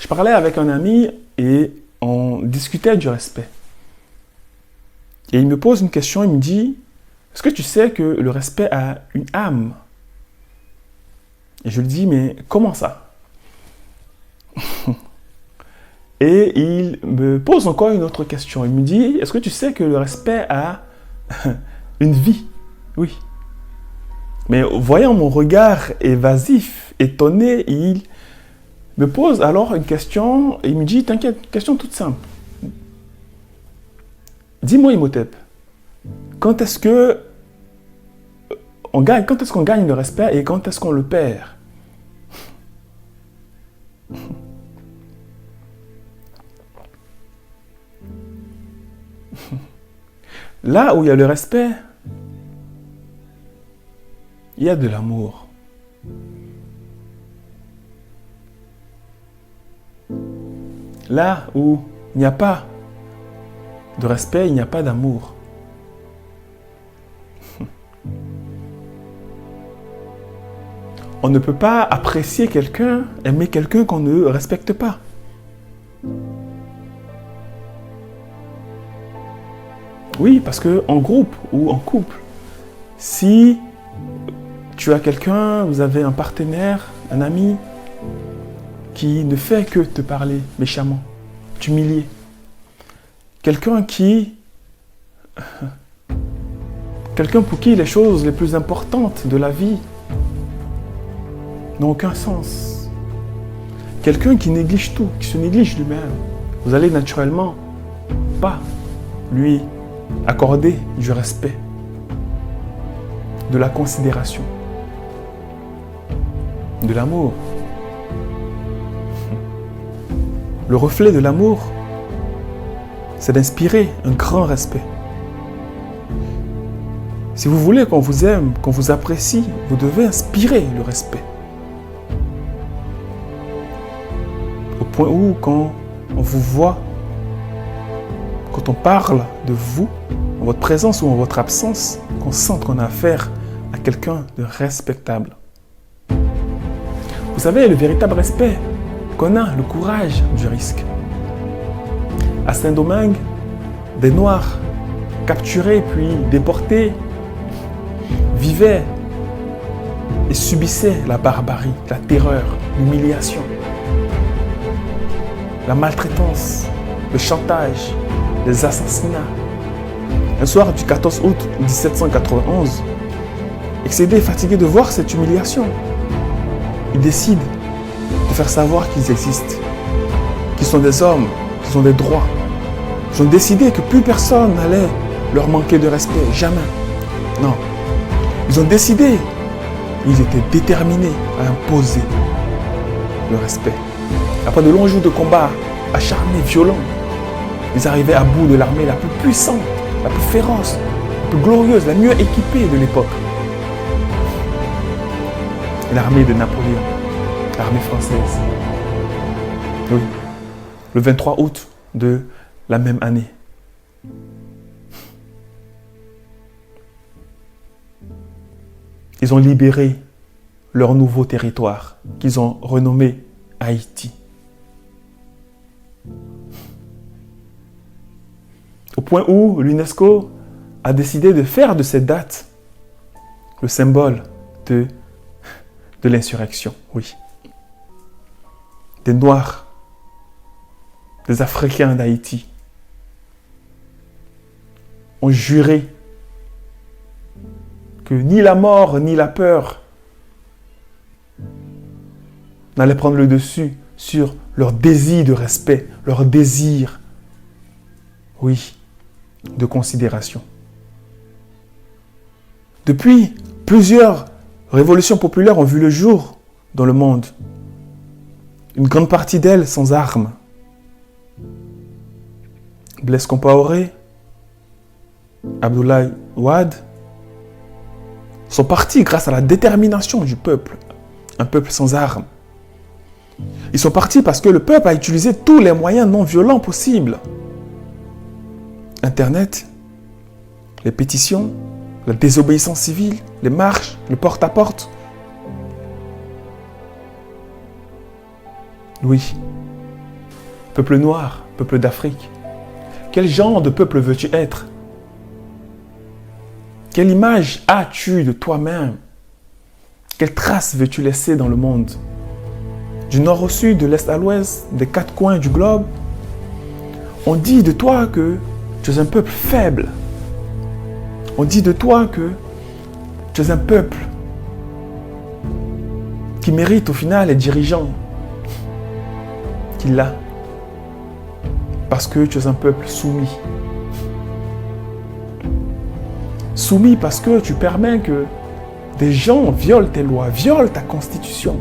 Je parlais avec un ami et on discutait du respect. Et il me pose une question, il me dit, est-ce que tu sais que le respect a une âme? Et je lui dis, mais comment ça? Et il me pose encore une autre question. Il me dit, est-ce que tu sais que le respect a une vie? Oui. Mais voyant mon regard évasif, étonné, il me pose alors une question. Et il me dit, t'inquiète, question toute simple. Dis-moi, Imhotep, quand est-ce qu'on gagne le respect et quand est-ce qu'on le perd? Là où il y a le respect, il y a de l'amour. Là où il n'y a pas de respect, il n'y a pas d'amour. On ne peut pas apprécier quelqu'un, aimer quelqu'un qu'on ne respecte pas. Oui, parce qu'en groupe ou en couple, si tu as quelqu'un, vous avez un partenaire, un ami, qui ne fait que te parler méchamment, t'humilier, quelqu'un pour qui les choses les plus importantes de la vie n'ont aucun sens. Quelqu'un qui néglige tout, qui se néglige lui-même. Vous allez naturellement pas lui accorder du respect, de la considération, de l'amour. Le reflet de l'amour, c'est d'inspirer un grand respect. Si vous voulez qu'on vous aime, qu'on vous apprécie, vous devez inspirer le respect. Au point où, quand on vous voit, quand on parle de vous, en votre présence ou en votre absence, qu'on sente qu'on a affaire à quelqu'un de respectable. Vous savez, le véritable respect qu'on a, le courage du risque. À Saint-Domingue, des Noirs capturés puis déportés vivaient et subissaient la barbarie, la terreur, l'humiliation, la maltraitance, le chantage, les assassinats. Un soir du 14 août 1791, excédés et fatigués de voir cette humiliation, ils décident de faire savoir qu'ils existent, qu'ils sont des hommes, qu'ils ont des droits. Ils ont décidé que plus personne n'allait leur manquer de respect, jamais. Non. Ils ont décidé, ils étaient déterminés à imposer le respect. Après de longs jours de combat acharnés, violents, ils arrivaient à bout de l'armée la plus puissante, la plus féroce, la plus glorieuse, la mieux équipée de l'époque. L'armée de Napoléon, l'armée française. Oui, le 23 août de la même année. Ils ont libéré leur nouveau territoire qu'ils ont renommé Haïti. Au point où l'UNESCO a décidé de faire de cette date le symbole de l'insurrection, oui. Des Noirs, des Africains d'Haïti ont juré que ni la mort ni la peur n'allaient prendre le dessus sur leur désir de respect, leur désir, oui, de considération. Depuis, plusieurs révolutions populaires ont vu le jour dans le monde. Une grande partie d'elles sans armes. Blaise Compaoré, Abdoulaye Wade sont partis grâce à la détermination du peuple. Un peuple sans armes. Ils sont partis parce que le peuple a utilisé tous les moyens non violents possibles. Internet, les pétitions, la désobéissance civile, les marches, le porte-à-porte. Oui, Peuple noir, peuple d'Afrique, quel genre de peuple veux-tu être? Quelle image as-tu de toi-même? Quelle trace veux-tu laisser dans le monde? Du nord au sud, de l'est à l'ouest, des quatre coins du globe, on dit de toi que tu es un peuple faible. On dit de toi que tu es un peuple qui mérite au final les dirigeants qu'il a. Parce que tu es un peuple soumis. Soumis parce que tu permets que des gens violent tes lois, violent ta constitution.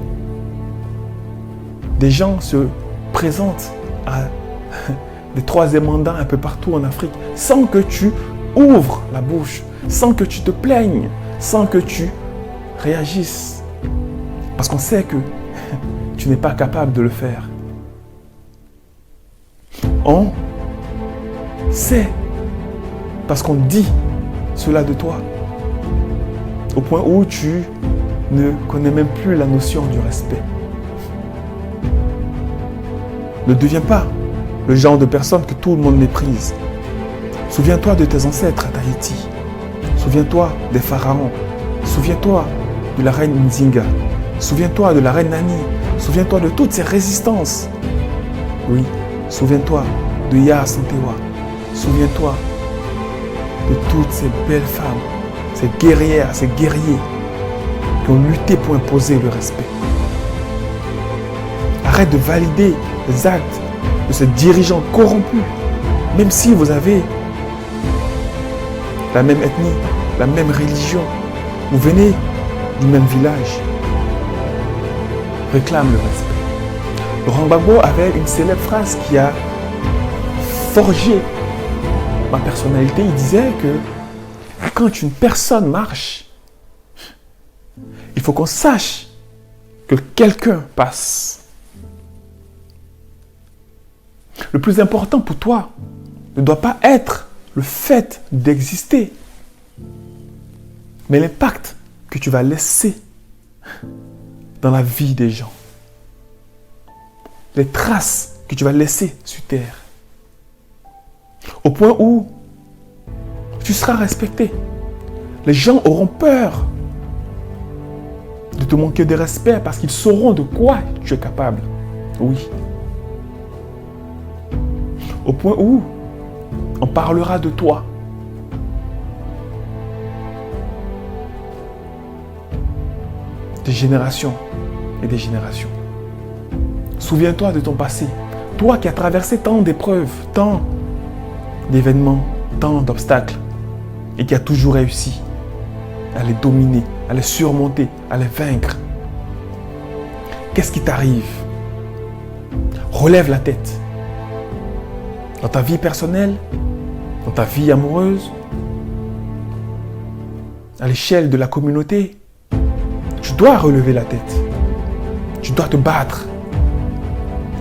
Des gens se présentent à des troisième mandats un peu partout en Afrique sans que tu ouvres la bouche, sans que tu te plaignes, sans que tu réagisses. Parce qu'on sait que tu n'es pas capable de le faire. On sait, parce qu'on dit cela de toi, au point où tu ne connais même plus la notion du respect. Ne deviens pas le genre de personne que tout le monde méprise. Souviens-toi de tes ancêtres à Tahiti. Souviens-toi des pharaons. Souviens-toi de la reine Nzinga. Souviens-toi de la reine Nani. Souviens-toi de toutes ces résistances. Oui, souviens-toi de Yaa Santewa. Souviens-toi de toutes ces belles femmes, ces guerrières, ces guerriers qui ont lutté pour imposer le respect. Arrête de valider les actes de ces dirigeants corrompus, même si vous avez la même ethnie, la même religion, vous venez du même village. Réclame le respect. Laurent Gbagbo avait une célèbre phrase qui a forgé ma personnalité. Il disait que quand une personne marche, il faut qu'on sache que quelqu'un passe. Le plus important pour toi ne doit pas être le fait d'exister, mais l'impact que tu vas laisser dans la vie des gens. Les traces que tu vas laisser sur terre. Au point où tu seras respecté. Les gens auront peur de te manquer de respect parce qu'ils sauront de quoi tu es capable. Oui. Au point où on parlera de toi. Des générations et des générations. Souviens-toi de ton passé. Toi qui as traversé tant d'épreuves, tant d'événements, tant d'obstacles et qui as toujours réussi à les dominer, à les surmonter, à les vaincre. Qu'est-ce qui t'arrive? Relève la tête. Dans ta vie personnelle, dans ta vie amoureuse, à l'échelle de la communauté, tu dois relever la tête. Tu dois te battre.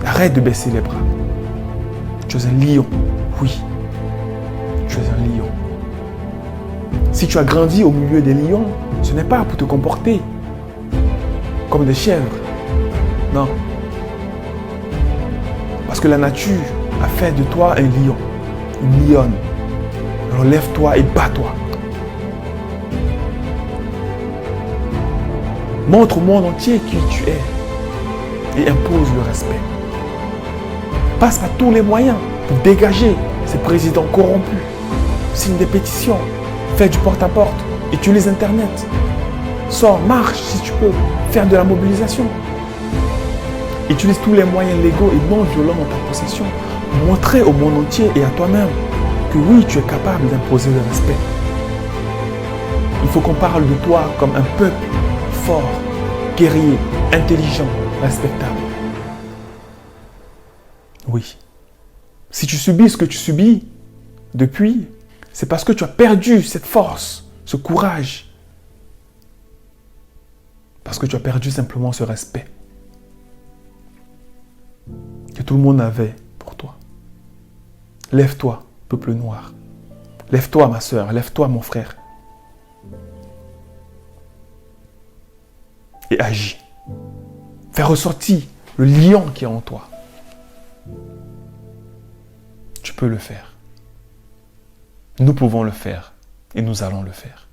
Arrête de baisser les bras. Tu es un lion. Oui, tu es un lion. Si tu as grandi au milieu des lions, ce n'est pas pour te comporter comme des chèvres. Non. Parce que la nature a fait de toi un lion, une lionne. Alors lève-toi et bats-toi. Montre au monde entier qui tu es et impose le respect. Passe par tous les moyens pour dégager ces présidents corrompus. Signe des pétitions, fais du porte-à-porte, utilise Internet. Sors, marche si tu peux, faire de la mobilisation. Utilise tous les moyens légaux et non violents en ta possession pour montrer au monde entier et à toi-même que oui, tu es capable d'imposer le respect. Il faut qu'on parle de toi comme un peuple fort, guerrier, intelligent, respectable. Oui. Si tu subis ce que tu subis depuis, c'est parce que tu as perdu cette force, ce courage. Parce que tu as perdu simplement ce respect que tout le monde avait pour toi. Lève-toi, peuple noir. Lève-toi, ma soeur. Lève-toi, mon frère. Et agis. Fais ressortir le lion qui est en toi. peux le faire. Nous pouvons le faire et nous allons le faire.